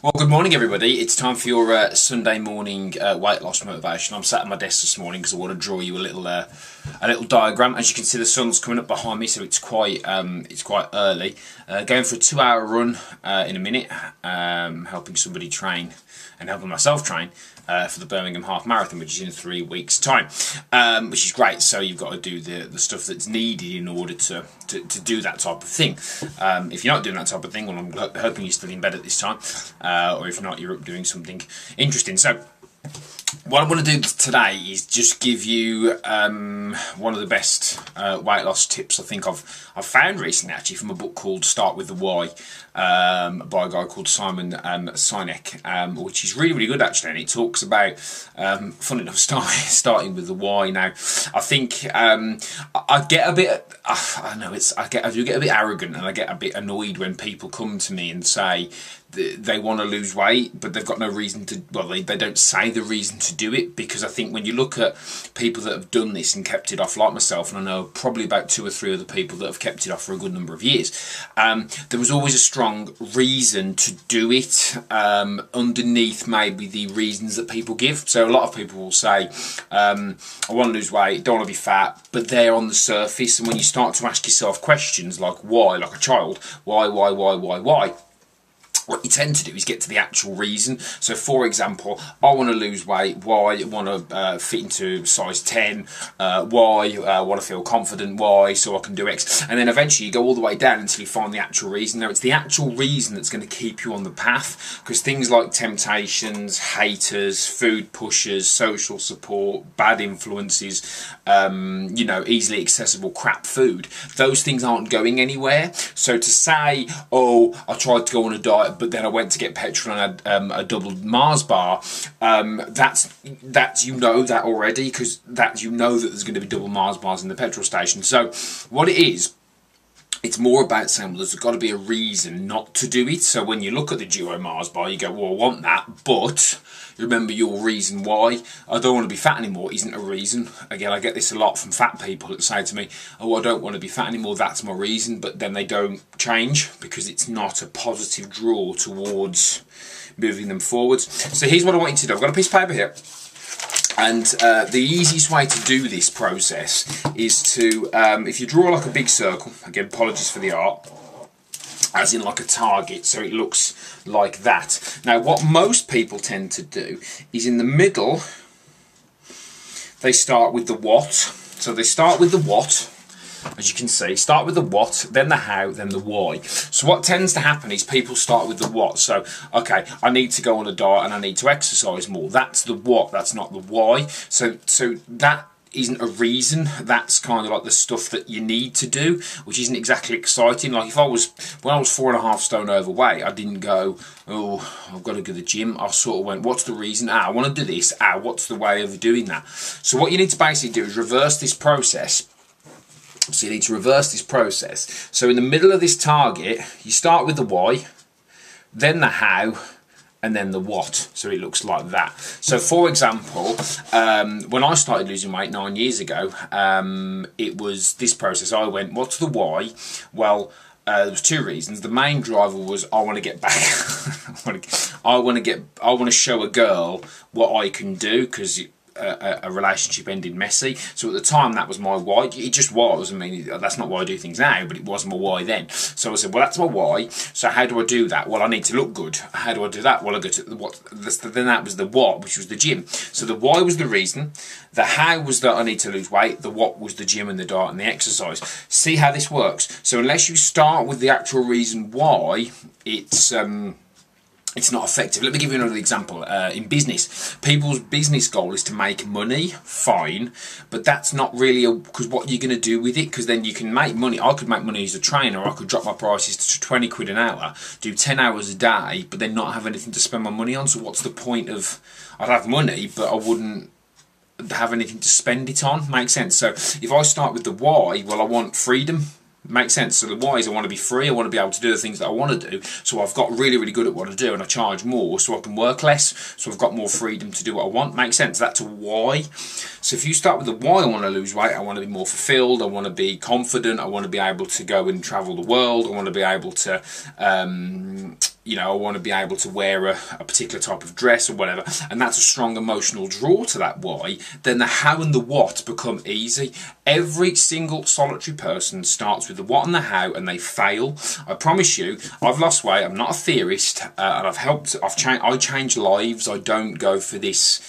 Well, good morning, everybody. It's time for your Sunday morning weight loss motivation. I'm sat at my desk this morning because I want to draw you a little diagram. As you can see, the sun's coming up behind me, so it's quite early. Going for a 2-hour run in a minute, helping somebody train and helping myself train for the Birmingham Half Marathon, which is in 3 weeks' time, which is great. So you've got to do the stuff that's needed in order to do that type of thing. If you're not doing that type of thing, well, I'm hoping you're still in bed at this time, or if not, you're up doing something interesting. So what I want to do today is just give you one of the best weight loss tips I think I've found recently, actually, from a book called Start With The Why, by a guy called Simon Sinek, which is really good, actually, and it talks about, fun enough, starting with the why. Now, I think I get a bit, I do get a bit arrogant, and I get a bit annoyed when people come to me and say they want to lose weight, but they've got no reason to, well, they don't say the reason to do it, because I think when you look at people that have done this and kept it off, like myself, and I know probably about 2 or 3 other people that have kept it off for a good number of years, there was always a strong reason to do it, underneath maybe the reasons that people give. So a lot of people will say, I want to lose weight, don't want to be fat, but they're on the surface, and when you start to ask yourself questions like why, like a child, why, what you tend to do is get to the actual reason. So, for example, I want to lose weight. Why? I want to fit into size 10. Why? I want to feel confident. Why? So I can do X. And then eventually you go all the way down until you find the actual reason. Now, it's the actual reason that's going to keep you on the path, because things like temptations, haters, food pushers, social support, bad influences, you know, easily accessible crap food, those things aren't going anywhere. So to say, oh, I tried to go on a diet, but then I went to get petrol and had a double Mars bar, that's you know that already, because you know that there's going to be double Mars bars in the petrol station. So what it is, it's more about saying, well, there's got to be a reason not to do it. So when you look at the Duo Mars bar, you go, well, I want that, but remember your reason why. I don't want to be fat anymore isn't a reason. Again, I get this a lot from fat people that say to me, oh, I don't want to be fat anymore, that's my reason, but then they don't change because it's not a positive draw towards moving them forwards. So here's what I want you to do. I've got a piece of paper here, and the easiest way to do this process is to, if you draw like a big circle, again, apologies for the art, as in like a target, so it looks like that. Now, what most people tend to do is in the middle, they start with the what. So they start with the what, as you can see, start with the what, then the how, then the why. So what tends to happen is people start with the what. So, okay, I need to go on a diet and I need to exercise more. That's the what, that's not the why. So that isn't a reason. That's kind of like the stuff that you need to do, which isn't exactly exciting. Like when I was 4.5 stone overweight, I didn't go, oh, I've got to go to the gym. I sort of went, what's the reason? I want to do this. What's the way of doing that? So what you need to basically do is reverse this process. So you need to reverse this process. So in the middle of this target, you start with the why, then the how, and then the what. So it looks like that. So for example, when I started losing weight 9 years ago, it was this process. I went, what's the why? Well, there was 2 reasons. The main driver was I want to get back. I want to show a girl what I can do, because a relationship ended messy. So at the time, that was my why. It just was. I mean, that's not why I do things now, but it was my why then. So I said, well, that's my why. So how do I do that? Well, I need to look good. How do I do that? Well, I go to the what. Then that was the what, which was the gym. So the why was the reason. The how was that I need to lose weight. The what was the gym and the diet and the exercise. See how this works. So unless you start with the actual reason why, it's not effective. Let me give you another example. In business, people's business goal is to make money, fine, but that's not really because what you're going to do with it, because then you can make money. I could make money as a trainer, I could drop my prices to 20 quid an hour, do 10 hours a day, but then not have anything to spend my money on. So what's the point of, I'd have money, but I wouldn't have anything to spend it on. Makes sense? So if I start with the why, well, I want freedom. Makes sense. So the why is I want to be free, I want to be able to do the things that I want to do, so I've got really good at what I do and I charge more so I can work less, so I've got more freedom to do what I want. Makes sense. That's a why. So if you start with the why, I want to lose weight, I want to be more fulfilled, I want to be confident, I want to be able to go and travel the world, I want to be able to you know, I want to be able to wear a particular type of dress or whatever, and that's a strong emotional draw to that why, then the how and the what become easy. Every single solitary person starts with the what and the how, and they fail. I promise you, I've lost weight. I'm not a theorist, and I change lives. I don't go for this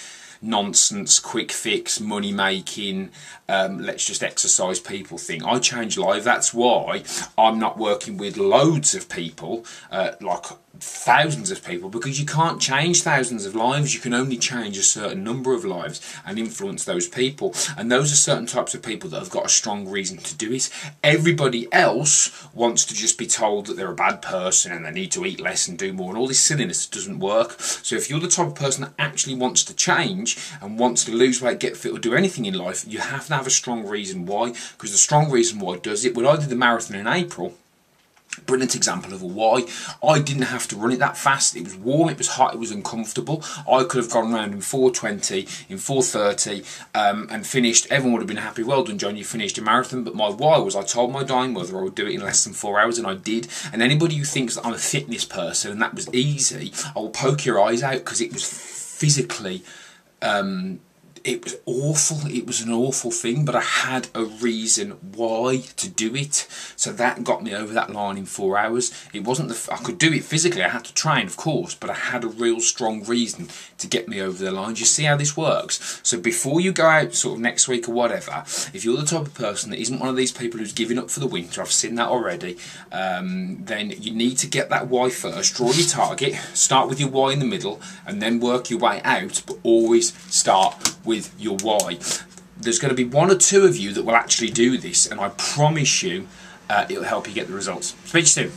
nonsense, quick fix, money making, let's just exercise people thing. I change lives. That's why I'm not working with loads of people, like thousands of people, because you can't change thousands of lives. You can only change a certain number of lives and influence those people, and those are certain types of people that have got a strong reason to do it. Everybody else wants to just be told that they're a bad person and they need to eat less and do more, and all this silliness doesn't work. So if you're the type of person that actually wants to change and wants to lose weight, get fit, or do anything in life, you have to have a strong reason why, because the strong reason why does it. When I did the marathon in April, brilliant example of a why. I didn't have to run it that fast. It was warm, it was hot, it was uncomfortable. I could have gone around in 4:20, in 4:30, and finished. Everyone would have been happy. Well done, John, you finished a marathon. But my why was, I told my dying mother I would do it in less than 4 hours, and I did. And anybody who thinks that I'm a fitness person and that was easy, I will poke your eyes out, because it was physically it was awful. It was an awful thing, but I had a reason why to do it. So that got me over that line in 4 hours. It wasn't I could do it physically. I had to train, of course, but I had a real strong reason to get me over the line. Do you see how this works? So before you go out sort of next week or whatever, if you're the type of person that isn't one of these people who's giving up for the winter, I've seen that already, then you need to get that why first. Draw your target, start with your why in the middle, and then work your way out, but always start with your why. There's going to be 1 or 2 of you that will actually do this, and I promise you it'll help you get the results. Speak to you soon.